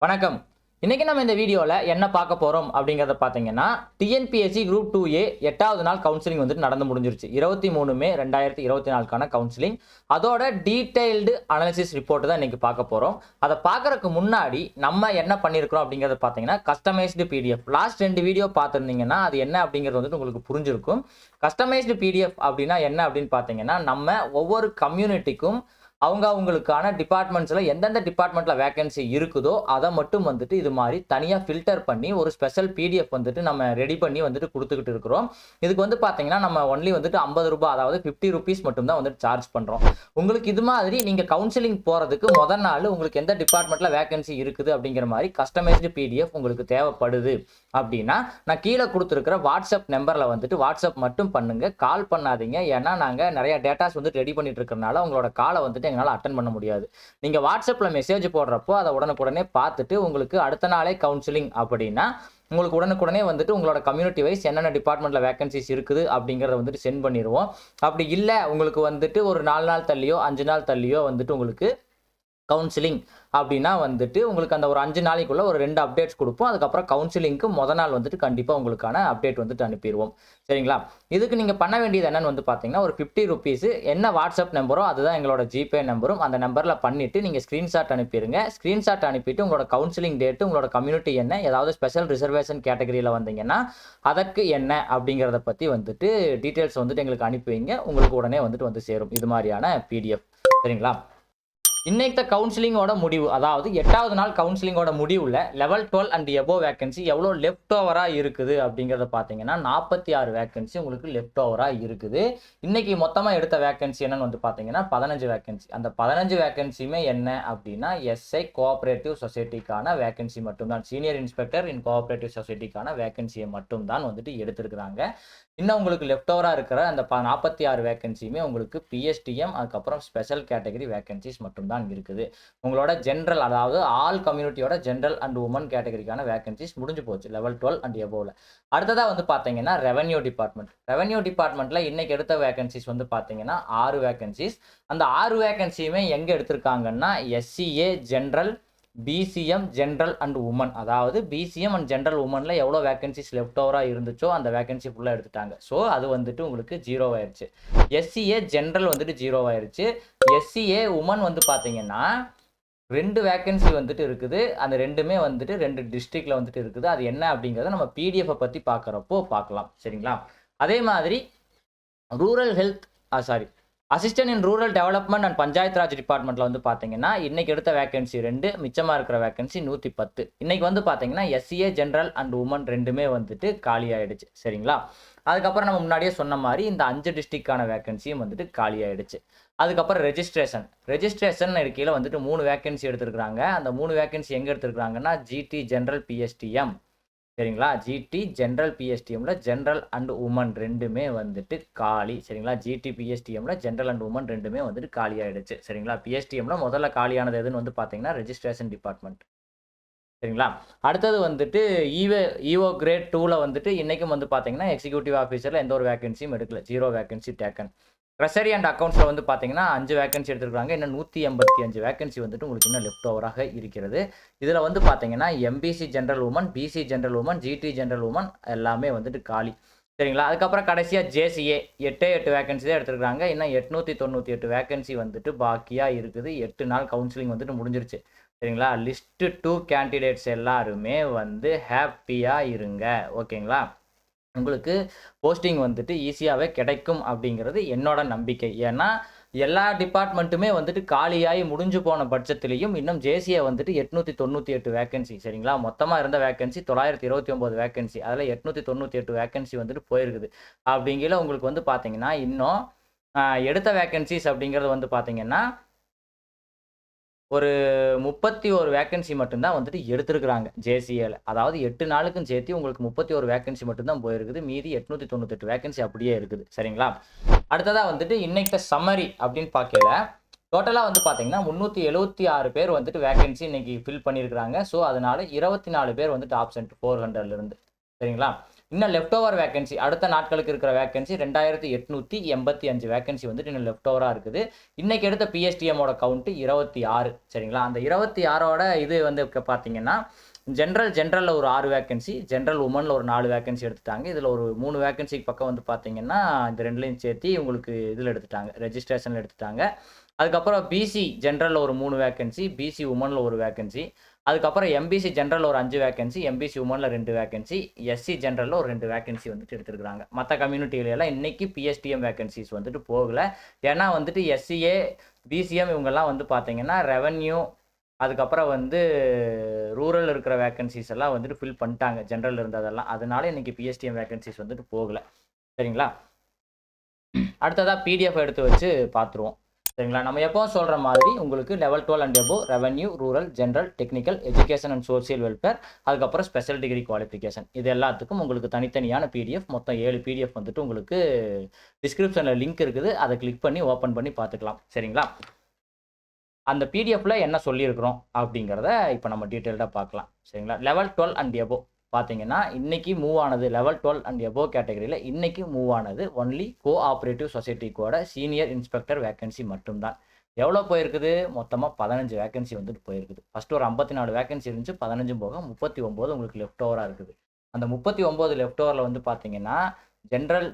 வணக்கம். இன்னைக்கு நம்ம இந்த வீடியோல என்ன பார்க்க போறோம் அப்படிங்கறத பாத்தீங்கன்னா, டிஎன்பிஎஸ்சி குரூப் 2A 8வது நாள் கவுன்சிலிங் வந்துட்டு நடந்து முடிஞ்சிருச்சு. 23 மே 2024க்கான கவுன்சிலிங். அதோட டீடைல்டு அனாலிசிஸ் ரிப்போர்ட் தான் இன்னைக்கு பார்க்க போறோம். அத பார்க்கறதுக்கு முன்னாடி நம்ம என்ன பண்ணியிருக்கிறோம் அப்படிங்கறத பாத்தீங்கன்னா, கஸ்டமைஸ்டு பிடிஎஃப். லாஸ்ட் 2 வீடியோ பார்த்திருந்தீங்கன்னா, அது என்ன அப்படிங்கிறது வந்துட்டு உங்களுக்கு புரிஞ்சிருக்கும். கஸ்டமைஸ்டு பிடிஎஃப் அப்படின்னா என்ன அப்படின்னு பாத்தீங்கன்னா, நம்ம ஒவ்வொரு கம்யூனிட்டிக்கும் அவங்களுக்கான டிபார்ட்மெண்ட்ஸ்ல எந்தெந்த டிபார்ட்மெண்ட்ல வேகன்சி இருக்குதோ அதை மட்டும் வந்துட்டு இது மாதிரி தனியா ஃபில்டர் பண்ணி ஒரு ஸ்பெஷல் பிடிஎஃப் வந்துட்டு நம்ம ரெடி பண்ணி வந்துட்டு கொடுத்துக்கிட்டு இருக்கிறோம். இதுக்கு வந்து பாத்தீங்கன்னா நம்ம ஒன்லி வந்துட்டு 50 ரூபாய், அதாவது 50 rupees மட்டும் தான் வந்துட்டு சார்ஜ் பண்றோம். உங்களுக்கு இது மாதிரி நீங்க கவுன்சிலிங் போறதுக்கு முதல் நாள் உங்களுக்கு எந்த டிபார்ட்மெண்ட்ல வேகன்சி இருக்குது அப்படிங்கிற மாதிரி கஸ்டமைஸ்டு பிடிஎஃப் உங்களுக்கு தேவைப்படுது அப்படின்னா, நான் கீழே கொடுத்துருக்கிற வாட்ஸ்அப் நம்பர்ல வந்துட்டு வாட்ஸ்அப் மட்டும் பண்ணுங்க, கால் பண்ணாதீங்க. ஏன்னா நாங்க நிறைய டேட்டாஸ் வந்து ரெடி பண்ணிட்டு இருக்கறனால உங்களோட காலை வந்துட்டு எங்களால் அட்டன் பண்ண முடியாது. நீங்க வாட்ஸ்அப்ல மெசேஜ் போடுறப்போ அதை உடனுக்குடனே பார்த்துட்டு உங்களுக்கு அடுத்த நாளே கவுன்சிலிங் அப்படின்னா உங்களுக்கு உடனுக்குடனே வந்துட்டு உங்களோட கம்யூனிட்டி வைஸ் என்னென்ன டிபார்ட்மெண்ட்ல வேகன்சிஸ் இருக்குது அப்படிங்கறத வந்துட்டு சென்ட் பண்ணிடுவோம். அப்படி இல்லை உங்களுக்கு வந்துட்டு ஒரு 4 நாள் தள்ளியோ 5 நாள் தள்ளியோ வந்துட்டு உங்களுக்கு கவுன்சிலிங் அப்படின்னா வந்துட்டு உங்களுக்கு அந்த ஒரு 5 நாளைக்குள்ள ஒரு 2 அப்டேட்ஸ் கொடுப்போம். அதுக்கப்புறம் கவுன்சிலிங்க்கு முதல் நாள் வந்துட்டு கண்டிப்பா உங்களுக்கான அப்டேட் வந்துட்டு அனுப்பிடுவோம். சரிங்களா? இதுக்கு நீங்க பண்ண வேண்டியது என்னன்னு வந்து பாத்தீங்கன்னா, ஒரு 50 rupees என்ன வாட்ஸ்அப் நம்பரோ அதுதான் எங்களோட ஜிபே நம்பரும், அந்த நம்பர்ல பண்ணிட்டு நீங்க ஸ்கிரீன்ஷாட் அனுப்பிடுங்க. ஸ்கிரீன்ஷாட் அனுப்பிட்டு உங்களோட கவுன்சிலிங் டேட், உங்களோட கம்யூனிட்டி என்ன, ஏதாவது ஸ்பெஷல் ரிசர்வேஷன் கேட்டகரியில வந்தீங்கன்னா அதற்கு என்ன அப்படிங்கறத பத்தி வந்துட்டு டீடைல்ஸ் வந்துட்டு எங்களுக்கு அனுப்பி வைங்க. உங்களுக்கு உடனே வந்துட்டு வந்து சேரும் இது மாதிரியான பிடிஎஃப். சரிங்களா? இன்னைக்கு கவுன்சிலிங்கோட முடிவு, அதாவது 8வது நாள் கவுன்சிலிங்கோட முடிவுல லெவல் 12 அண்ட் எபோவ் வேகன்சி எவ்வளவு லெஃப்ட் ஓவரா இருக்குது அப்படிங்கறத பாத்தீங்கன்னா 46 வேகன்சி உங்களுக்கு லெஃப்ட் ஓவரா இருக்குது. இன்னைக்கு மொத்தமா எடுத்த வேகன்சி என்னன்னு வந்து பாத்தீங்கன்னா 15 வேகன்சி. அந்த 15 வேகன்சியுமே என்ன அப்படின்னா எஸ்ஐ கோஆபரேட்டிவ் சொசைட்டிக்கான வேகன்சி மட்டும்தான். சீனியர் இன்ஸ்பெக்டர் இன் கோஆபரேட்டிவ் சொசைட்டிக்கான வேகன்சியை மட்டும் தான் வந்துட்டு எடுத்திருக்கிறாங்க. இன்னும் உங்களுக்கு லெஃப்ட் ஓவரா இருக்கிற அந்த 46 வேகன்சியுமே உங்களுக்கு பிஎஸ்டிஎம் அதுக்கப்புறம் ஸ்பெஷல் கேட்டகரி வேகன்சிஸ் மட்டும் தான் இருக்குது. உங்களோட ஜென்ரல், அதாவது ஆல் கம்யூனிட்டியோட ஜென்ரல் அண்ட் உமன் கேட்டகரிக்கான வேகன்சிஸ் முடிஞ்சு போச்சு லெவல் 12 அண்ட் எபோவ்ல. அடுத்ததா வந்து பாத்தீங்கன்னா ரெவென்யூ டிபார்ட்மெண்ட். ரெவென்யூ டிபார்ட்மெண்ட்ல இன்னைக்கு எடுத்த வேகன்சிஸ் வந்து பாத்தீங்கன்னா 6 வேகன்சிஸ். அந்த 6 வேகன்சியுமே எங்க எடுத்திருக்காங்கன்னா SCA general, PCM general and women, அதாவது பிசிஎம் அண்ட் ஜென்ரல் உமன்ல எவ்வளவு வேகன்சிஸ் லெஃப்ட் ஓவரா இருந்துச்சோ அந்த வேகன்சி ஃபுல்லா எடுத்துட்டாங்க. ஸோ அது வந்துட்டு உங்களுக்கு 0 ஆயிருச்சு. எஸ்சிஏ ஜென்ரல் வந்துட்டு 0 ஆயிருச்சு. எஸ்சிஏ உமன் வந்து பாத்தீங்கன்னா 2 வேகன்சி வந்துட்டு இருக்குது. அந்த ரெண்டுமே வந்துட்டு 2 டிஸ்ட்ரிக்ட்ல வந்துட்டு இருக்குது. அது என்ன அப்படிங்கறத நம்ம பிடிஎஃப் பத்தி பார்க்கறப்போ பார்க்கலாம். சரிங்களா? அதே மாதிரி rural health assistant in rural development and panchayat Raj டிபார்ட்மெண்ட்ல வந்து பாத்தீங்கன்னா இன்னைக்கு எடுத்த வேகன்சி 2, மிச்சமா இருக்கிற வேகன்சி 110. இன்னைக்கு வந்து பாத்தீங்கன்னா எஸ்சிஏ ஜென்ரல் அண்ட் உமன் ரெண்டுமே வந்துட்டு காலி ஆயிடுச்சு. சரிங்களா? அதுக்கப்புறம் நம்ம முன்னாடியே சொன்ன மாதிரி இந்த 5 டிஸ்ட்ரிக்டான வேகன்சியும் வந்துட்டு காலி ஆயிடுச்சு. அதுக்கப்புறம் ரெஜிஸ்ட்ரேஷன் இருக்கையில வந்துட்டு 3 வேகன்சி எடுத்திருக்காங்க. அந்த 3 வேகன்சி எங்க எடுத்திருக்காங்கன்னா ஜிடி ஜென்ரல் பிஎஸ்டிஎம். சரிங்களா? ஜிடி ஜென்ரல் பிஎஸ்டிஎம்ல ஜென்ரல் அண்ட் உமன் ரெண்டுமே வந்துட்டு காலி. சரிங்களா? ஜிடி பிஎஸ்டிஎம்ல ஜென்ரல் அண்ட் உமன் ரெண்டுமே வந்துட்டு காலி ஆயிடுச்சு. சரிங்களா? பிஎஸ்டிஎம்ல முதல்ல காலியானது எதுன்னு வந்து பாத்தீங்கன்னா ரெஜிஸ்ட்ரேஷன் டிபார்ட்மெண்ட். சரிங்களா? அடுத்தது வந்துட்டு ஈவோ கிரேட் 2ல வந்துட்டு இன்னைக்கும் வந்து பாத்தீங்கன்னா எக்ஸிக்யூட்டிவ் ஆஃபீஸர்ல எந்த ஒரு வேகன்சியும் எடுக்கல. 0 வேகன்சி டேக்கன். ட்ரெஷரி அண்ட் அக்கௌண்ட்ஸ்ல வந்து பாத்தீங்கன்னா 5 வேகன்சி எடுத்திருக்காங்க. இன்னும் 185 வேகன்சி வந்துட்டு உங்களுக்கு இன்னும் லெஃப்ட் ஓவராக இருக்கிறது. இதுல வந்து பாத்தீங்கன்னா MBC general woman, BC general woman, GT general woman எல்லாமே வந்துட்டு காலி. சரிங்களா? அதுக்கப்புறம் கடைசியா ஜேசிஏ 8 வேகன்சி தான் எடுத்திருக்காங்க. இன்னும் 898 வேகன்சி வந்துட்டு பாக்கியா இருக்குது. 8 நாள் கவுன்சிலிங் வந்துட்டு முடிஞ்சிருச்சு. சரிங்களா? லிஸ்ட் 2 கேண்டிடேட்ஸ் எல்லாருமே வந்து ஹாப்பியா இருங்க. ஓகேங்களா? உங்களுக்கு போஸ்டிங் வந்துட்டு ஈஸியாவே கிடைக்கும் அப்படிங்கிறது என்னோட நம்பிக்கை. ஏன்னா எல்லா டிபார்ட்மெண்ட்டுமே வந்துட்டு காலியாகி முடிஞ்சு போன பட்சத்திலையும் இன்னும் ஜேசிஏ வந்துட்டு 898 வேகன்சி. சரிங்களா? மொத்தமா இருந்த வேகன்சி 929 வேகன்சி. அதுல 898 வேகன்சி வந்துட்டு போயிருக்குது. அப்படிங்கிற உங்களுக்கு வந்து பாத்தீங்கன்னா இன்னும் எடுத்த வேகன்சிஸ் அப்படிங்கிறது வந்து பாத்தீங்கன்னா ஒரு 31 வேகன்சி மட்டும்தான் வந்துட்டு எடுத்திருக்கிறாங்க ஜேசிஏல. அதாவது 8 நாளுக்கும் சேர்த்து உங்களுக்கு 31 வேகன்சி மட்டும்தான் போயிருக்குது. மீதி 898 வேகன்சி அப்படியே இருக்குது. சரிங்களா? அடுத்ததா வந்துட்டு இன்னைக்கு சம்மரி அப்படின்னு பார்க்கல, டோட்டலா வந்து பாத்தீங்கன்னா 376 பேர் வந்துட்டு வேகன்சி இன்னைக்கு ஃபில் பண்ணியிருக்கிறாங்க. ஸோ அதனால 24 பேர் வந்துட்டு ஆப்சென்ட் 400ல இருந்து. சரிங்களா? இன்னும் லெஃப்ட் ஓவர் வேகன்சி அடுத்த நாட்களுக்கு இருக்கிற வேகன்சி 2885 வேகன்சி வந்துட்டு இன்னும் லெஃப்ட் ஓவராக இருக்குது. இன்றைக்கி எடுத்த பிஎஸ்டிஎம்மோட கவுண்ட்டு 26. சரிங்களா, அந்த 26ஓட இது வந்து பார்த்தீங்கன்னா ஜென்ரலில் ஒரு 6 வேகன்சி, ஜென்ரல் உமனில் ஒரு 4 வேகன்சி எடுத்துட்டாங்க. இதில் ஒரு 3 வேகன்சிக்கு பக்கம் வந்து பார்த்தீங்கன்னா இந்த ரெண்டுலையும் சேர்த்து உங்களுக்கு இதில் எடுத்துட்டாங்க, ரெஜிஸ்ட்ரேஷனில் எடுத்துட்டாங்க. அதுக்கப்புறம் பிசி ஜென்ரலில் ஒரு 3 வேகன்சி, பிசி உமனில் ஒரு வேகன்சி, அதுக்கப்புறம் எம்பிசி ஜென்ரலில் ஒரு 5 வேகன்சி, எம்பிசி உமனில் 2 வேகன்சி, எஸ்சி ஜென்ரலில் ஒரு 2 வேகன்சி வந்துட்டு எடுத்துருக்காங்க. மற்ற கம்யூனிட்டியிலலாம் இன்றைக்கி பிஎஸ்டிஎம் வேகன்சிஸ் வந்துட்டு போகலை. ஏன்னா வந்துட்டு எஸ்சிஏ பிசிஎம் இவங்கெல்லாம் வந்து பார்த்தீங்கன்னா ரெவன்யூ அதுக்கப்புறம் வந்து ரூரல் இருக்கிற வேகன்சிஸ் எல்லாம் வந்துட்டு ஃபில் பண்ணிட்டாங்க ஜென்ரல் இருந்ததெல்லாம். அதனால இன்றைக்கி பிஎஸ்டிஎம் வேகன்சிஸ் வந்துட்டு போகலை. சரிங்களா, அடுத்ததாக பிடிஎஃப் எடுத்து வச்சு பார்த்துருவோம். சரிங்களா, நம்ம எப்போவும் சொல்கிற மாதிரி உங்களுக்கு level 12 and above revenue, rural, general, technical, education and social welfare, அதுக்கப்புறம் ஸ்பெஷல் டிகிரி குவாலிஃபிகேஷன், இது எல்லாத்துக்கும் உங்களுக்கு தனித்தனியான பிடிஎஃப், மொத்தம் 7 பிடிஎஃப் வந்துட்டு உங்களுக்கு டிஸ்கிரிப்ஷனில் லிங்க் இருக்குது. அதை கிளிக் பண்ணி ஓப்பன் பண்ணி பார்த்துக்கலாம். சரிங்களா, அந்த பிடிஎஃப்ல என்ன சொல்லியிருக்கிறோம் அப்படிங்கிறத இப்போ நம்ம டீட்டெயில்டாக பார்க்கலாம். சரிங்களா, லெவல் 12 அண்ட் எபோவ் பார்த்தீங்கன்னா இன்றைக்கி மூவ் ஆனது லெவல் 12 அண்ட் எபோவ் கேட்டகரியில் இன்றைக்கி மூவ் ஆனது ஒன்லி கோஆப்ரேட்டிவ் சொசைட்டிக்கோட சீனியர் இன்ஸ்பெக்டர் வேகன்சி மட்டும்தான். எவ்வளோ போயிருக்குது? மொத்தமாக 15 வேகன்சி வந்துட்டு போயிருக்குது. ஃபஸ்ட்டு ஒரு 54 வேகன்சி இருந்துச்சு, 15 போக 39 உங்களுக்கு லெஃப்ட் ஓவராக இருக்குது. அந்த 39 லெஃப்ட் ஓவரில் வந்து பார்த்தீங்கன்னா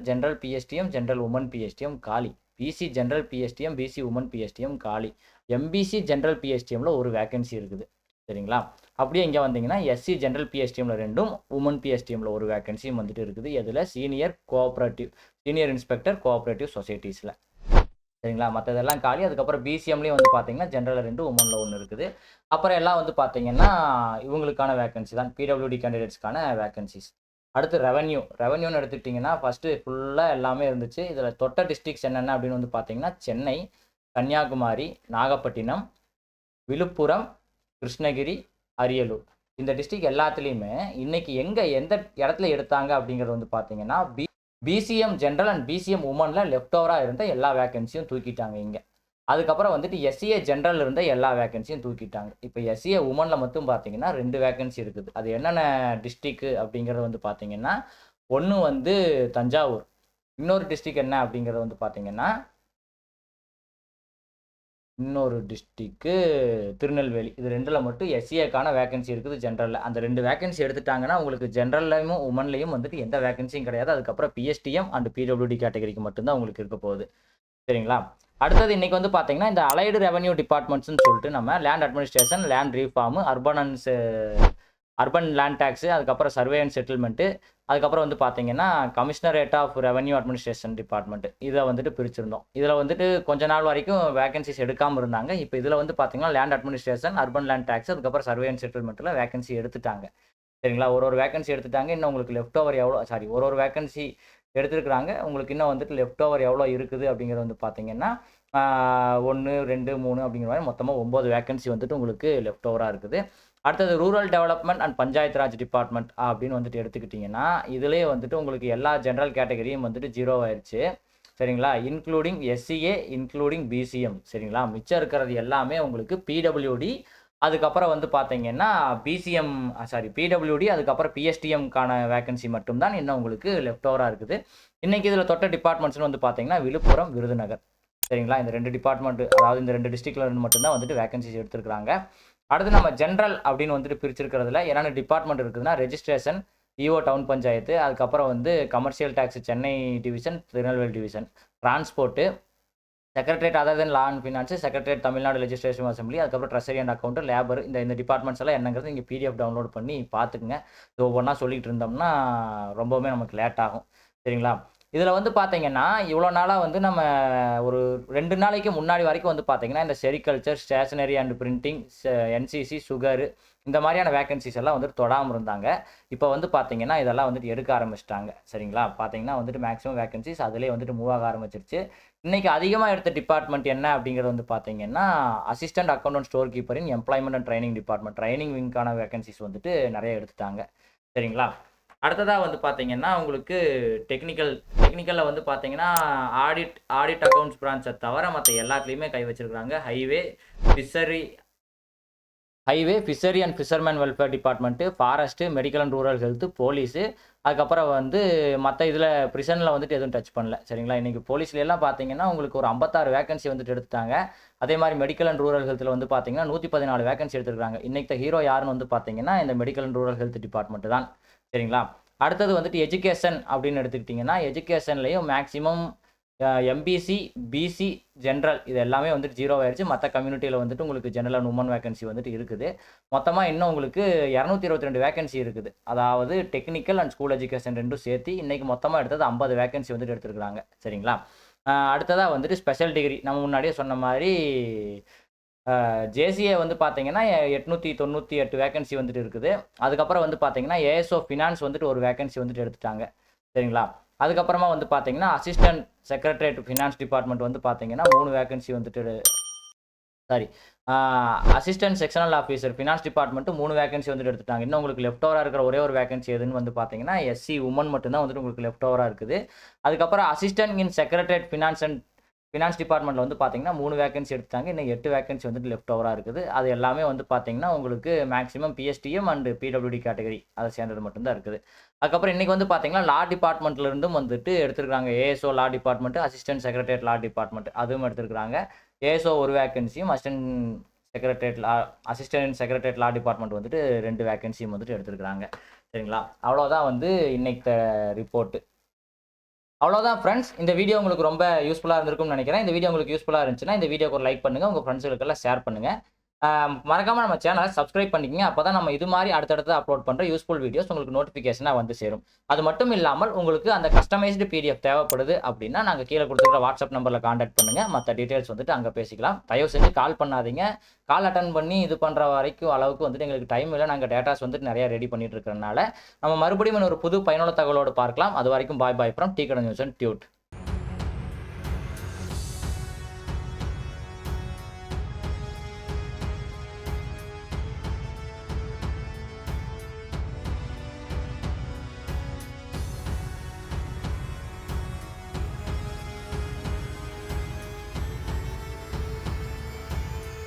general BSTM, general women BSTM காலி, PC general BSTM, PC women BSTM காலி, எம்பிசி ஜென்ரல் பிஎஸ்டிஎம்மில் ஒரு வேகன்சி இருக்குது. சரிங்களா, அப்படியே இங்கே வந்தீங்கன்னா எஸ்சி ஜென்ரல் பிஎஸ்டிஎம்மில் 2ம், உமன் பிஎஸ்டிஎம்மில் ஒரு வேகன்சியும் வந்துட்டு இருக்குது. எதில்? சீனியர் இன்ஸ்பெக்டர் கோஆப்ரேட்டிவ் சொசைட்டிஸில். சரிங்களா, மற்றதெல்லாம் காலி. அதுக்கப்புறம் பிசிஎம்லேயும் வந்து பார்த்தீங்கன்னா ஜென்ரலில் 2, உமனில் 1 இருக்குது. அப்புறம் எல்லாம் வந்து பார்த்தீங்கன்னா இவங்களுக்கான வேகன்சி தான், பிடபிள்யூடி கேண்டிடேட்ஸ்க்கான வேகன்சிஸ். அடுத்து ரெவன்யூன்னு எடுத்துக்கிட்டிங்கன்னா ஃபஸ்ட்டு ஃபுல்லாக எல்லாமே இருந்துச்சு. இதில் தொட்ட டிஸ்ட்ரிக்ஸ் என்னென்ன அப்படின்னு வந்து பார்த்தீங்கன்னா சென்னை, கன்னியாகுமரி, நாகப்பட்டினம், விழுப்புரம், கிருஷ்ணகிரி, அரியலூர், இந்த டிஸ்ட்ரிக்ட் எல்லாத்துலேயுமே இன்றைக்கி எந்த இடத்துல எடுத்தாங்க அப்படிங்கிறது வந்து பார்த்தீங்கன்னா பிசிஎம் ஜென்ரல் அண்ட் பிசிஎம் உமனில் லெஃப்ட் ஓவராக இருந்த எல்லா வேகன்சியும் தூக்கிட்டாங்க இங்கே. அதுக்கப்புறம் வந்துட்டு எஸ்சிஏ ஜென்ரல் இருந்த எல்லா வேகன்சியும் தூக்கிட்டாங்க. இப்போ எஸ்சிஏ உமனில் மட்டும் பார்த்தீங்கன்னா 2 வேகன்சி இருக்குது. அது என்னென்ன டிஸ்ட்ரிக்கு அப்படிங்கிறது வந்து பார்த்தீங்கன்னா ஒன்று வந்து தஞ்சாவூர், இன்னொரு டிஸ்ட்ரிக் என்ன அப்படிங்கிறது வந்து பார்த்தீங்கன்னா இன்னொரு டிஸ்ட்ரிக்கு திருநெல்வேலி. இது 2ல் மட்டும் எஸ்சிஏக்கான வேகன்சி இருக்குது ஜென்ரலில். அந்த 2 வேகன்சி எடுத்துட்டாங்கன்னா உங்களுக்கு ஜென்ரல்லையும் உமன்லையும் வந்துட்டு எந்த வேகன்சியும் கிடையாது. அதுக்கப்புறம் பிஎஸ்டிஎம் அண்ட் பிடபிள்யூடி கேட்டகரிக்கு மட்டும்தான் உங்களுக்கு இருக்க போகுது. சரிங்களா, அடுத்தது இன்றைக்கி வந்து பார்த்தீங்கன்னா இந்த அலைடு ரெவன்யூ டிபார்ட்மெண்ட்ஸ்னு சொல்லிட்டு நம்ம land administration, land reform, urban land tax, அதுக்கப்புறம் சர்வே அண்ட் செட்டில்மெண்ட்டு, அதுக்கப்புறம் வந்து பார்த்தீங்கன்னா commissionerate of revenue administration department, இதை வந்துட்டு பிரிச்சிருந்தோம். இதில் வந்துட்டு கொஞ்ச நாள் வரைக்கும் வேகன்சிஸ் எடுக்காமல் இருந்தாங்க. இப்போ இதில் வந்து பார்த்தீங்கன்னா land administration, urban land tax, அதுக்கப்புறம் சர்வே அண்ட் செட்டில்மெண்ட்டில் வேகன்சி எடுத்துட்டாங்க. சரிங்களா, ஒரு வேகன்சி எடுத்துட்டாங்க. இன்னும் உங்களுக்கு லெஃப்ட் ஓவர் எவ்வளோ ஒரு வேகன்சி எடுத்துருக்குறாங்க. உங்களுக்கு இன்னும் வந்துட்டு லெஃப்ட் ஓவர் எவ்வளோ இருக்குது அப்படிங்கிறது வந்து பார்த்தீங்கன்னா 1, 2, 3 அப்படிங்கிற மாதிரி மொத்தமாக 9 வேகன்சி வந்துட்டு உங்களுக்கு லெஃப்ட் ஓவராக இருக்குது. அடுத்தது rural development and panchayat Raj department அப்படின்னு வந்துட்டு எடுத்துக்கிட்டிங்கன்னா இதிலே வந்துட்டு உங்களுக்கு எல்லா ஜென்ரல் கேட்டகரியும் வந்துட்டு 0 ஆயிடுச்சு. சரிங்களா, இன்க்ளூடிங் எஸ்சிஏ, இன்க்ளூடிங் பிசிஎம். சரிங்களா, மிச்சம் இருக்கிறது எல்லாமே உங்களுக்கு பிடபிள்யூடி, அதுக்கப்புறம் வந்து பார்த்தீங்கன்னா பிடபிள்யூடி, அதுக்கப்புறம் பிஎஸ்டிஎம்கான வேகன்சி மட்டும்தான் இன்னும் உங்களுக்கு லெஃப்ட் ஓவராக இருக்குது. இன்றைக்கி இதில் தொட்ட டிபார்ட்மெண்ட்ஸ்னு வந்து பார்த்தீங்கன்னா விழுப்புரம், விருதுநகர். சரிங்களா, இந்த 2 டிபார்ட்மெண்ட், அதாவது இந்த 2 டிஸ்ட்ரிக்டில் இருந்து மட்டும்தான் வந்துட்டு வேகன்சிஸ் எடுத்துருக்காங்க. அடுத்து நம்ம ஜென்ரல் அப்படின்னு வந்துட்டு பிரிச்சிருக்கிறதுல என்னென்ன டிபார்ட்மெண்ட் இருக்குதுன்னா ரெஜிஸ்ட்ரேஷன், இஓ டவுன் பஞ்சாயத்து, அதுக்கப்புறம் வந்து commercial tax Chennai division, Tirunelveli division, transport, secretariat other than law and finance, secretariat Tamil Nadu legislative assembly, அதுக்கப்புறம் ட்ரெஷரி அண்ட் அக்கௌண்ட், லேபர், இந்த டிபார்ட்மெண்ட்ஸ் எல்லாம் என்னங்கிறது நீங்கள் பிடிஎஃப் டவுன்லோட் பண்ணி பார்த்துக்குங்க. ஸோ ஒவ்வொன்றா சொல்லிகிட்டு இருந்தோம்னா ரொம்பவுமே நமக்கு லேட் ஆகும். சரிங்களா, இதில் வந்து பார்த்தீங்கன்னா இவ்வளோ நாளாக வந்து நம்ம ஒரு 2 நாளைக்கு முன்னாடி வரைக்கும் வந்து பார்த்தீங்கன்னா இந்த sericulture, stationery and printing, NCC, sugar, இந்த மாதிரியான வேகன்சிஸ் எல்லாம் வந்துட்டு தொடாமல் இருந்தாங்க. இப்போ வந்து பார்த்தீங்கன்னா இதெல்லாம் வந்துட்டு எடுக்க ஆரம்பிச்சிட்டாங்க. சரிங்களா, பார்த்தீங்கன்னா வந்துட்டு மேக்ஸிமம் வேகன்சிஸ் அதிலே வந்துட்டு மூவ் ஆக ஆரம்பிச்சிருச்சு. இன்றைக்கி அதிகமாக எடுத்த டிபார்ட்மெண்ட் என்ன அப்படிங்கிறது வந்து பார்த்தீங்கன்னா அசிஸ்டன்ட் அக்கௌண்டன்ட் ஸ்டோர் கீப்பரின் employment and training department, training விங்கான வேகன்சிஸ் வந்துட்டு நிறைய எடுத்துட்டாங்க. சரிங்களா, அடுத்ததாக வந்து பார்த்தீங்கன்னா உங்களுக்கு டெக்னிக்கலில் வந்து பார்த்தீங்கன்னா ஆடிட் அக்கௌண்ட்ஸ் பிரான்ச்சை தவிர மற்ற எல்லாத்துலேயுமே கை வச்சிருக்கிறாங்க. Highway, fishery, highway, fishery and fisherman welfare department, forest, medical and rural health, police, அதுக்கப்புறம் வந்து மற்ற இதில் ப்ரிசனில் வந்துட்டு எதுவும் டச் பண்ணல. சரிங்களா? இன்றைக்கி போலீஸ்லாம் பார்த்தீங்கன்னா உங்களுக்கு ஒரு 56 வேகன்சி வந்துட்டு எடுத்துட்டாங்க. அதே மாதிரி மெடிக்கல் அண்ட் ரூரல் ஹெல்த்தில் வந்து பார்த்தீங்கன்னா 114 வேகன்சி எடுத்துருக்காங்க. இன்றைக்கி ஹீரோ யாருன்னு வந்து பார்த்தீங்கன்னா இந்த medical and rural health department தான். சரிங்களா? அடுத்தது வந்துட்டு எஜுகேஷன் அப்படின்னு எடுத்துக்கிட்டிங்கன்னா எஜுகேஷன்லேயும் மேக்ஸிமம் எம்பிசி, பிசி, ஜென்ரல் இது எல்லாமே வந்துட்டு 0 ஆயிடுச்சு. மற்ற கம்யூனிட்டியில் வந்துட்டு உங்களுக்கு ஜென்ரல் அண்ட் உமன் வேகன்சி வந்துட்டு இருக்குது. மொத்தமாக இன்னும் உங்களுக்கு 222 வேகன்சி இருக்குது. அதாவது டெக்னிக்கல் அண்ட் ஸ்கூல் எஜுகேஷன் ரெண்டும் சேர்த்து இன்றைக்கி மொத்தமாக எடுத்தது 50 வேகன்சி வந்துட்டு எடுத்துருக்காங்க. சரிங்களா? அடுத்ததாக வந்துட்டு ஸ்பெஷல் டிகிரி நம்ம முன்னாடியே சொன்ன மாதிரி ஜேசிஏ வந்து பார்த்தீங்கன்னா 898 வேகன்சி வந்துட்டு இருக்குது. அதுக்கப்புறம் வந்து பார்த்தீங்கன்னா ஏஎஸ்ஓ ஃபினான்ஸ் வந்துட்டு ஒரு வேகன்சி வந்துட்டு எடுத்துட்டாங்க. சரிங்களா? அதுக்கப்புறமா வந்து பார்த்தீங்கன்னா அசிஸ்டன்ட் செக்ரட்டரியேட் ஃபினான்ஸ் டிபார்ட்மெண்ட் வந்து பார்த்தீங்கன்னா 3 வேகன்சி வந்துட்டு assistant sectional officer finance department 3 vacancy வந்துட்டு எடுத்துட்டாங்க. இன்னும் உங்களுக்கு லெஃப்ட் ஓவராக இருக்கிற ஒரே ஒரு வேகன்சி எதுன்னு வந்து பார்த்தீங்கன்னா எஸ்சி உமன் மட்டும்தான் வந்துட்டு உங்களுக்கு லெஃப்ட் ஓவராக இருக்குது. அதுக்கப்புறம் அசிஸ்டன்ட் இன் செக்ரட்டரியேட் ஃபினான்ஸ் டிபார்ட்மெண்ட்டில் வந்து பார்த்தீங்கன்னா 3 வேகன்சி எடுத்தாங்க. இன்னும் 8 வேகன்சி வந்துட்டு லெஃப்ட் ஓவராக இருக்குது. அது எல்லாமே வந்து பார்த்தீங்கன்னா உங்களுக்கு maximum PSTM and PWD category அதை சேர்ந்தது மட்டும்தான் இருக்குது. அதுக்கப்புறம் இன்றைக்கி வந்து பார்த்தீங்கன்னா லா டிபார்ட்மெண்ட்லேருந்தும் வந்துட்டு எடுத்துருக்காங்க. ASO law department, assistant secretariat law department அதுவும் எடுத்துருக்காங்க. ஏஎஸ்ஓ ஒரு வேகன்சியும் அசிஸ்டன்ட் செக்ரட்டரியேட் லா டிபார்ட்மெண்ட் வந்துட்டு 2 வேகன்சியும் வந்துட்டு எடுத்துருக்காங்க. சரிங்களா? அவ்வளோதான் வந்து இன்னைக்கு ரிப்போர்ட்டு. அவ்வளோதான் ஃப்ரெண்ட்ஸ். இந்த வீடியோ உங்களுக்கு ரொம்ப யூஸ்ஃபுல்லாக இருந்திருக்கும்னு நினைக்கிறேன். இந்த வீடியோ உங்களுக்கு யூஸ்ஃபுல்லாக இருந்துச்சுன்னா இந்த வீடியோக்கு ஒரு லைக் பண்ணுங்கள், உங்கள் ஃப்ரெண்ட்ஸுகளுக்கெல்லாம் ஷேர் பண்ணுங்கள். மறக்காமல் நம்ம சேனலை சப்ஸ்கிரைப் பண்ணிக்கங்க. அப்போ தான் நம்ம இது மாதிரி அடுத்தடுத்து அப்லோட் பண்ணுற யூஸ்ஃபுல் வீடியோஸ் உங்களுக்கு நோட்டிஃபிகேஷனாக வந்து சேரும். அது மட்டும் இல்லாமல் உங்களுக்கு அந்த கஸ்டமைஸ்டு பிடிஎஃப் தேவைப்படுது அப்படின்னா நாங்கள் கீழே கொடுத்துருக்கிற வாட்ஸ்அப் நம்பரில் காண்டாக்ட் பண்ணுங்கள். மற்ற டீட்டெயில்ஸ் வந்துட்டு அங்கே பேசிக்கலாம். தயவு செஞ்சு கால் பண்ணாதீங்க. கால் அட்டன் பண்ணி இது பண்ணுற வரைக்கும் அளவுக்கு வந்துட்டு எங்களுக்கு டைம் இல்லை. நாங்கள் டேட்டாஸ் வந்துட்டு நிறையா ரெடி பண்ணிட்டு இருக்கிறனால நம்ம மறுபடியும் ஒரு புது பயனுள்ள தகவலோடு பார்க்கலாம். அது வரைக்கும் பாய் ஃப்ரம் டீ கடை நியூஸ் அண்ட் டியூட்.